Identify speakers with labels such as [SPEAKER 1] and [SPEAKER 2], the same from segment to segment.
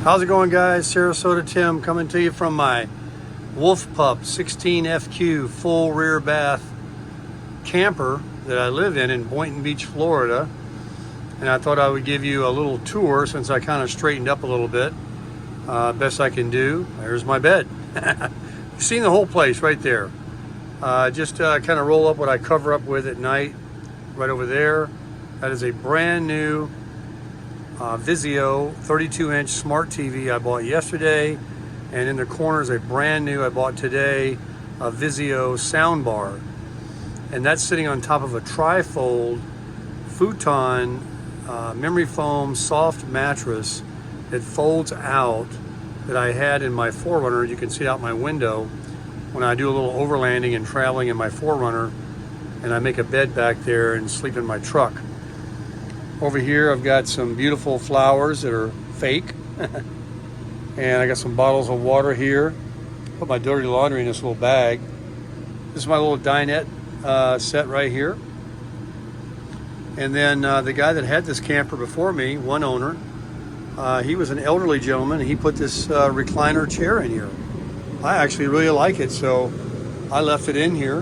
[SPEAKER 1] How's it going, guys? Sarasota Tim coming to you from my Wolf Pup 16FQ full rear bath camper that I live in Boynton Beach, Florida. And I thought I would give you a little tour since I kind of straightened up a little bit. Best I can do. There's my bed. You've seen the whole place right there. Just kind of roll up what I cover up with at night right over there. That is a brand new Vizio 32-inch smart TV I bought yesterday, and in the corner is a brand new I bought today a Vizio soundbar, and that's sitting on top of a trifold futon memory foam soft mattress that folds out that I had in my 4Runner. You can see out my window when I do a little overlanding and traveling in my 4Runner, and I make a bed back there and sleep in my truck. Over here I've got some beautiful flowers that are fake and I got some bottles of water here. Put my dirty laundry in this little bag. This is my little dinette set right here. And then the guy that had this camper before me, one owner, he was an elderly gentleman. He put this recliner chair in here. I actually really like it, so I left it in here,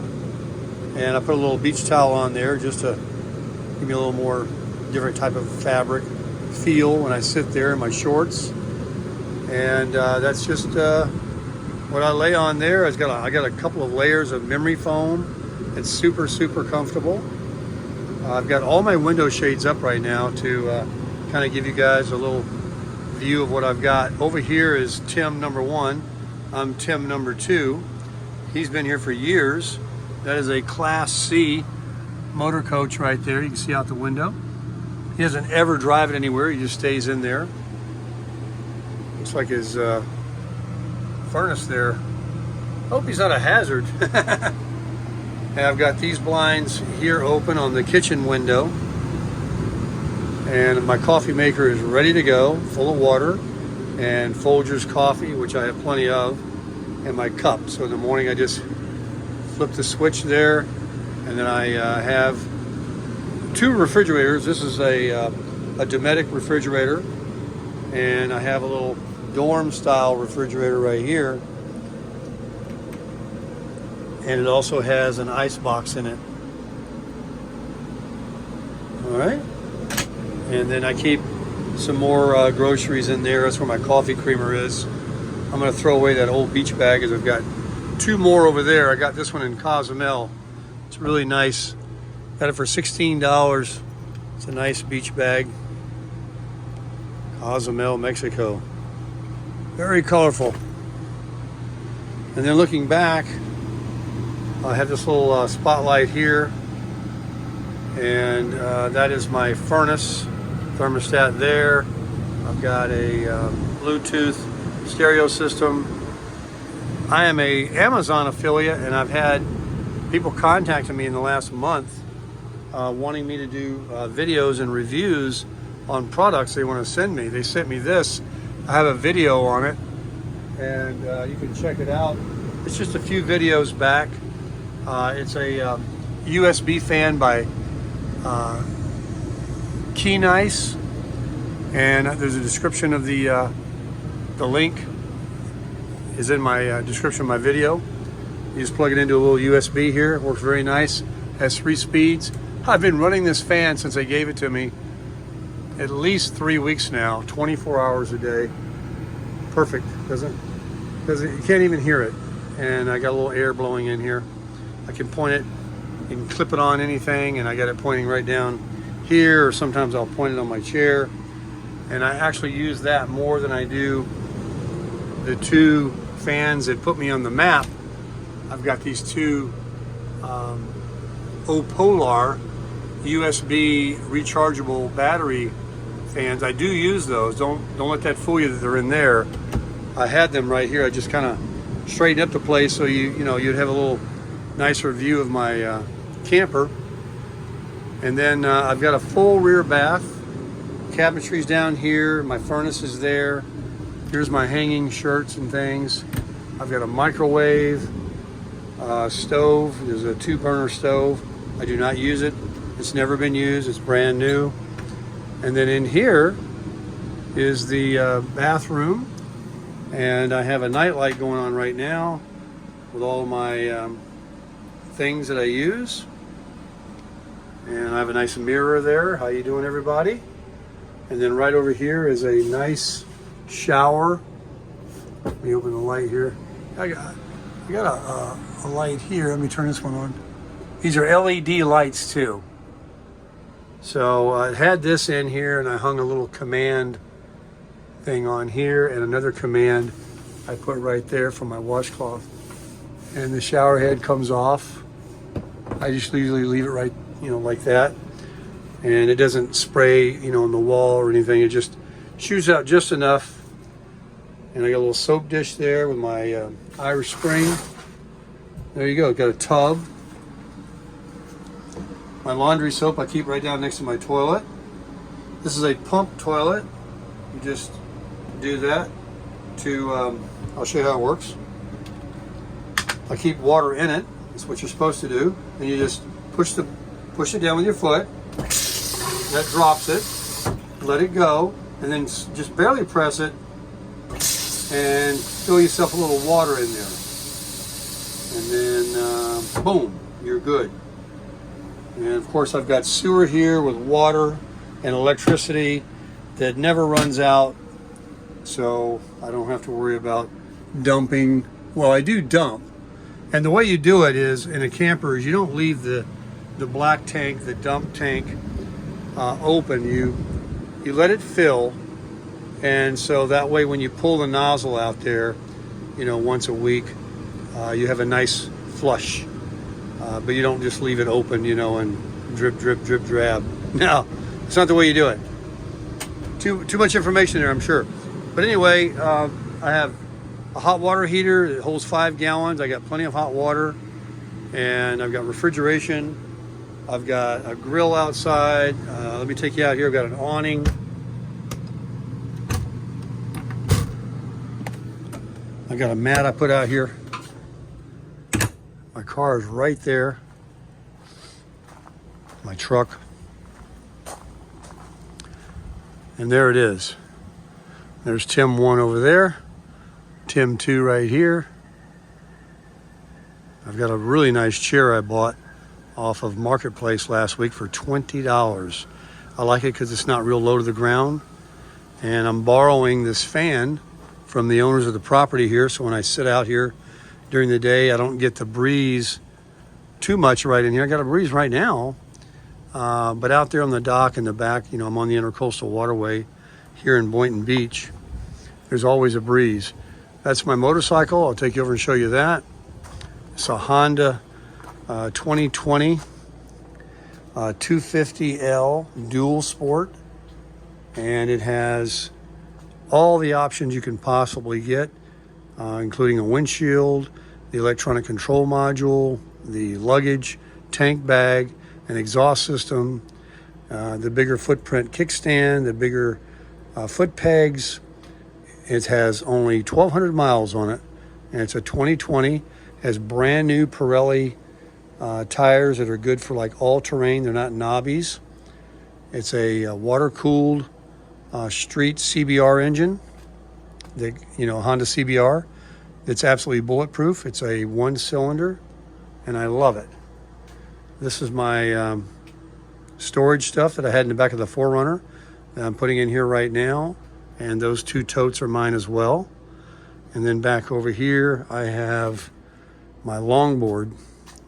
[SPEAKER 1] and I put a little beach towel on there just to give me a little more different type of fabric feel when I sit there in my shorts. And that's just what I lay on there. I got a couple of layers of memory foam. It's super comfortable. I've got all my window shades up right now to kind of give you guys a little view of what I've got. Over here is Tim number 1. I'm Tim number 2. He's been here for years. That is a Class C motor coach right there. You can see out the window. He doesn't ever drive it anywhere. He just stays in there. Looks like his furnace there. Hope he's not a hazard. And I've got these blinds here open on the kitchen window. And my coffee maker is ready to go, full of water and Folgers coffee, which I have plenty of, and my cup. So in the morning I just flip the switch there, and then I have 2 refrigerators. This is a Dometic refrigerator, and I have a little dorm style refrigerator right here, and it also has an ice box in it. All right, and then I keep some more groceries in there. That's where my coffee creamer is. I'm going to throw away that old beach bag, as I've got 2 more over there. I got this one in Cozumel. It's really nice. Got it for $16. It's a nice beach bag. Cozumel, Mexico. Very colorful. And then looking back, I have this little spotlight here. And that is my furnace thermostat there. I've got a Bluetooth stereo system. I am a Amazon affiliate, and I've had people contacting me in the last month wanting me to do videos and reviews on products they want to send me. They sent me this. I have a video on it, and you can check it out. It's just a few videos back. It's a USB fan by Key Nice, and there's a description of the link is in my description of my video. You just plug it into a little USB here. It works very nice. Has 3 speeds. I've been running this fan since they gave it to me at least 3 weeks now, 24 hours a day. Perfect. You can't even hear it. And I got a little air blowing in here. I can point it, you can clip it on anything, and I got it pointing right down here, or sometimes I'll point it on my chair. And I actually use that more than I do the 2 fans that put me on the map. I've got these 2 Opolar USB rechargeable battery fans. I do use those. Don't let that fool you that they're in there. I had them right here. I just kind of straightened up the place so you'd have a little nicer view of my camper. And then I've got a full rear bath. Cabinetry's down here. My furnace is there. Here's my hanging shirts and things. I've got a microwave, stove. There's a 2-burner stove. I do not use it. It's never been used. It's brand new. And then in here is the bathroom, and I have a nightlight going on right now with all my things that I use. And I have a nice mirror there. How you doing, everybody? And then right over here is a nice shower. Let me open the light here. I got a light here. Let me turn this one on. These are LED lights too. So I had this in here, and I hung a little command thing on here, and another command I put right there for my washcloth. And the shower head comes off. I just usually leave it right, like that. And it doesn't spray, on the wall or anything. It just shoots out just enough. And I got a little soap dish there with my Irish Spring. There you go. Got a tub. My laundry soap I keep right down next to my toilet. This is a pump toilet. You just do that to, I'll show you how it works. I keep water in it. That's what you're supposed to do. And you just push it down with your foot. That drops it. Let it go. And then just barely press it. And fill yourself a little water in there. And then, boom, you're good. And of course I've got sewer here with water and electricity that never runs out, so I don't have to worry about dumping. Well, I do dump. And the way you do it is, in a camper, is you don't leave the black tank, the dump tank, open. You let it fill, and so that way when you pull the nozzle out there, once a week, you have a nice flush. But you don't just leave it open, and drip, drip, drip, drab. No, it's not the way you do it. Too much information there, I'm sure. But anyway, I have a hot water heater. It holds 5 gallons. I got plenty of hot water. And I've got refrigeration. I've got a grill outside. Let me take you out here. I've got an awning. I've got a mat I put out here. My car is right there. My truck. And there it is. There's Tim 1 over there. Tim 2 right here. I've got a really nice chair I bought off of Marketplace last week for $20. I like it because it's not real low to the ground. And I'm borrowing this fan from the owners of the property here. So when I sit out here during the day, I don't get the breeze too much right in here. I got a breeze right now, but out there on the dock in the back, I'm on the Intercoastal Waterway here in Boynton Beach. There's always a breeze. That's my motorcycle. I'll take you over and show you that. It's a Honda 2020 250L Dual Sport, and it has all the options you can possibly get, including a windshield, the electronic control module, the luggage, tank bag, an exhaust system, the bigger footprint kickstand, the bigger foot pegs. It has only 1,200 miles on it, and it's a 2020. Has brand new Pirelli tires that are good for like all terrain. They're not knobbies. It's a water-cooled street CBR engine, the Honda CBR. It's absolutely bulletproof. It's a 1-cylinder, and I love it. This is my storage stuff that I had in the back of the 4Runner that I'm putting in here right now, and those 2 totes are mine as well. And then back over here, I have my longboard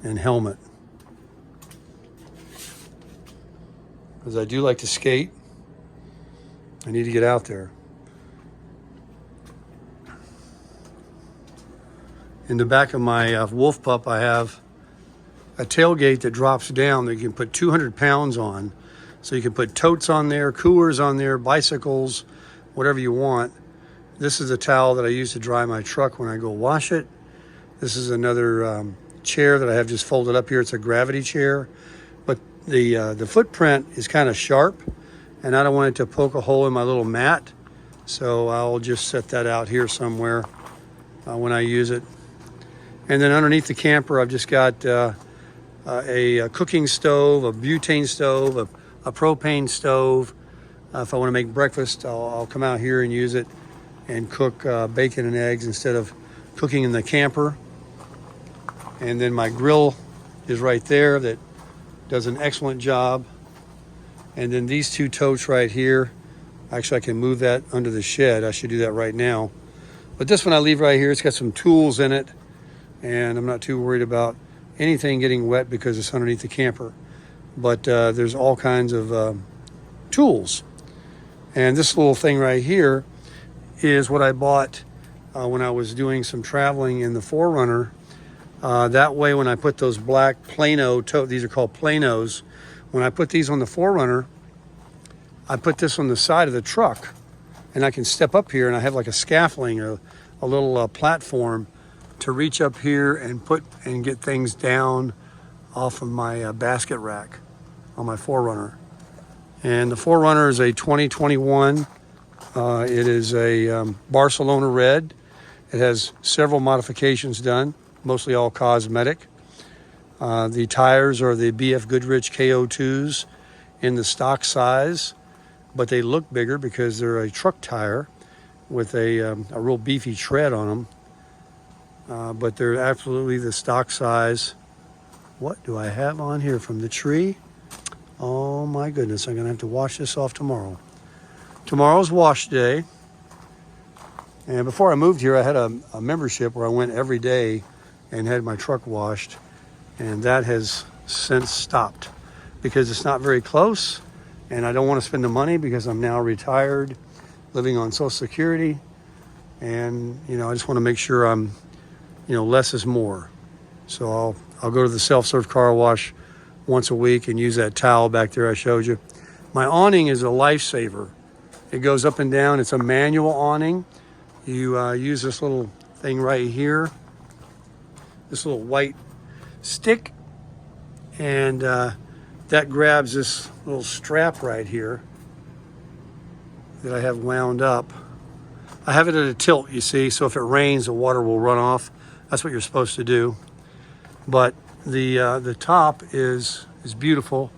[SPEAKER 1] and helmet, because I do like to skate. I need to get out there. In the back of my Wolf Pup, I have a tailgate that drops down that you can put 200 pounds on. So you can put totes on there, coolers on there, bicycles, whatever you want. This is a towel that I use to dry my truck when I go wash it. This is another chair that I have just folded up here. It's a gravity chair, but the footprint is kind of sharp, and I don't want it to poke a hole in my little mat. So I'll just set that out here somewhere when I use it. And then underneath the camper, I've just got a cooking stove, a butane stove, a propane stove, If I want to make breakfast, I'll come out here and use it and cook bacon and eggs instead of cooking in the camper. And then my grill is right there that does an excellent job. And then these two totes right here, actually I can move that under the shed. I should do that right now. But this one I leave right here. It's got some tools in it, and I'm not too worried about anything getting wet because it's underneath the camper. But there's all kinds of tools. And this little thing right here is what I bought when I was doing some traveling in the 4Runner. That way when I put those black Plano totes, these are called Planos, when I put these on the 4Runner, I put this on the side of the truck, and I can step up here and I have like a scaffolding, a little platform to reach up here and get things down off of my basket rack on my 4Runner. And the 4Runner is a 2021. It is a Barcelona red. It has several modifications done, mostly all cosmetic. The tires are the BF Goodrich KO2s in the stock size, but they look bigger because they're a truck tire with a real beefy tread on them. But they're absolutely the stock size. What do I have on here from the tree? Oh my goodness, I'm going to have to wash this off tomorrow. Tomorrow's wash day. And before I moved here, I had a membership where I went every day and had my truck washed. And that has since stopped because it's not very close. And I don't want to spend the money because I'm now retired, living on Social Security. And, I just want to make sure I'm, less is more. So I'll go to the self-serve car wash once a week and use that towel back there I showed you. My awning is a lifesaver. It goes up and down. It's a manual awning. You use this little thing right here, this little white stick, and that grabs this little strap right here that I have wound up. I have it at a tilt, you see, so if it rains, the water will run off. That's what you're supposed to do. But the top is beautiful,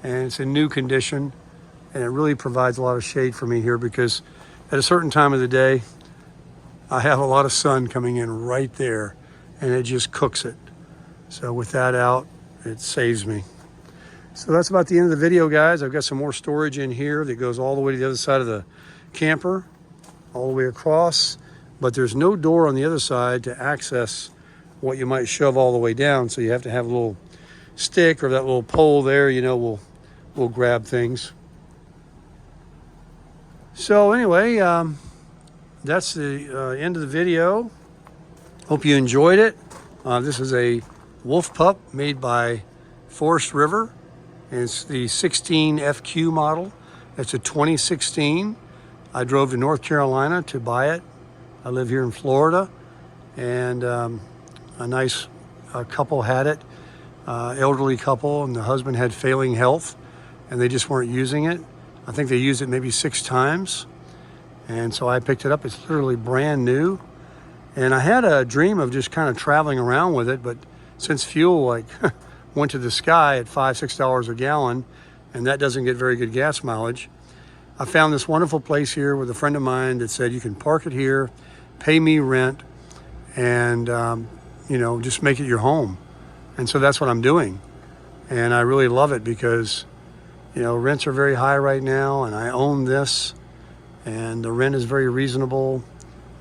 [SPEAKER 1] and it's in new condition, and it really provides a lot of shade for me here because at a certain time of the day, I have a lot of sun coming in right there, and it just cooks it. So with that out, it saves me. So that's about the end of the video, guys. I've got some more storage in here that goes all the way to the other side of the camper, all the way across, but there's no door on the other side to access what you might shove all the way down. So you have to have a little stick or that little pole there, will grab things. So anyway, that's the end of the video. Hope you enjoyed it. This is a wolf pup made by Forest River. It's the 16 FQ model. It's a 2016. I drove to North Carolina to buy it. I live here in Florida, and a nice couple had it, elderly couple, and the husband had failing health, and they just weren't using it. I think they used it maybe 6 times, and so I picked it up. It's literally brand new, and I had a dream of just kind of traveling around with it, but since fuel went to the sky at $5-6 a gallon, and that doesn't get very good gas mileage, I found this wonderful place here with a friend of mine that said you can park it here, pay me rent, and just make it your home. And so that's what I'm doing, and I really love it because rents are very high right now, and I own this, and the rent is very reasonable.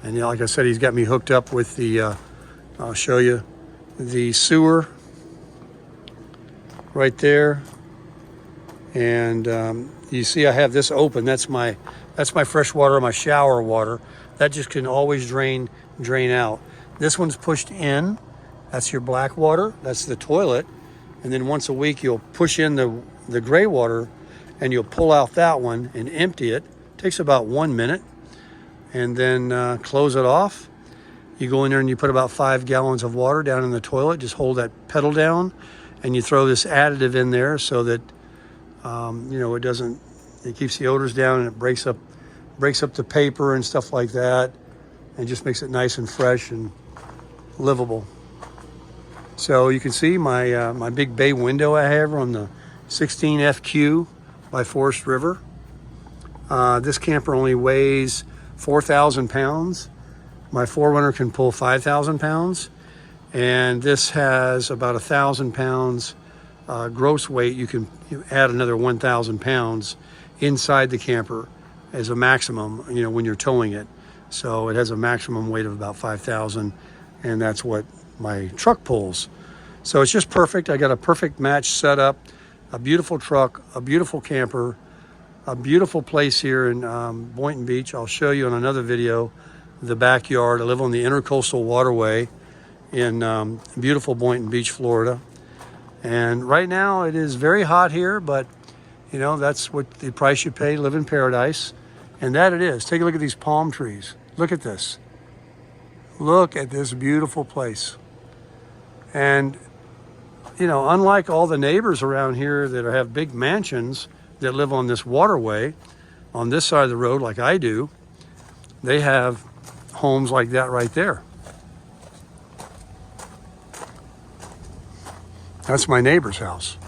[SPEAKER 1] And like I said, he's got me hooked up with the I'll show you the sewer right there, and you see I have this open. That's my fresh water, my shower water. That just can always drain out. This one's pushed in. That's your black water. That's the toilet. And then once a week you'll push in the gray water, and you'll pull out that one and empty it. Takes about 1 minute, and then close it off. You go in there and you put about 5 gallons of water down in the toilet. Just hold that pedal down, and you throw this additive in there so that it keeps the odors down, and it breaks up the paper and stuff like that, and just makes it nice and fresh and livable. So you can see my big bay window I have on the 16 FQ by Forest River. This camper only weighs 4,000 pounds. My 4Runner can pull 5,000 pounds. And this has about 1,000 pounds gross weight. You can add another 1,000 pounds inside the camper as a maximum, when you're towing it. So it has a maximum weight of about 5,000, and that's what my truck pulls. So it's just perfect. I got a perfect match set up, a beautiful truck, a beautiful camper, a beautiful place here in Boynton Beach. I'll show you in another video the backyard. I live on the Intercoastal Waterway in beautiful Boynton Beach, Florida. And right now it is very hot here, but that's what the price you pay to live in paradise. And that it is. Take a look at these palm trees. Look at this. Look at this beautiful place. And unlike all the neighbors around here that have big mansions that live on this waterway on this side of the road like I do, they have homes like that right there. That's my neighbor's house.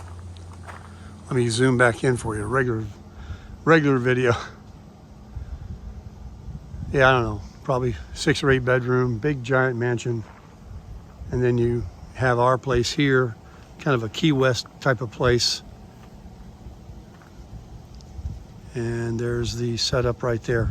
[SPEAKER 1] Let me zoom back in for you. Regular video. Yeah, I don't know. Probably 6 or 8 bedroom, big giant mansion. And then you have our place here, kind of a Key West type of place. And there's the setup right there.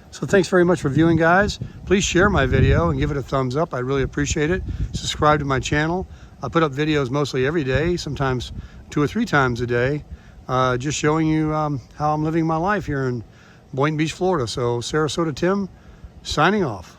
[SPEAKER 1] So thanks very much for viewing, guys. Please share my video and give it a thumbs up. I really appreciate it. Subscribe to my channel. I put up videos mostly every day, sometimes 2 or 3 times a day, just showing you how I'm living my life here in Boynton Beach, Florida. So Sarasota Tim, signing off.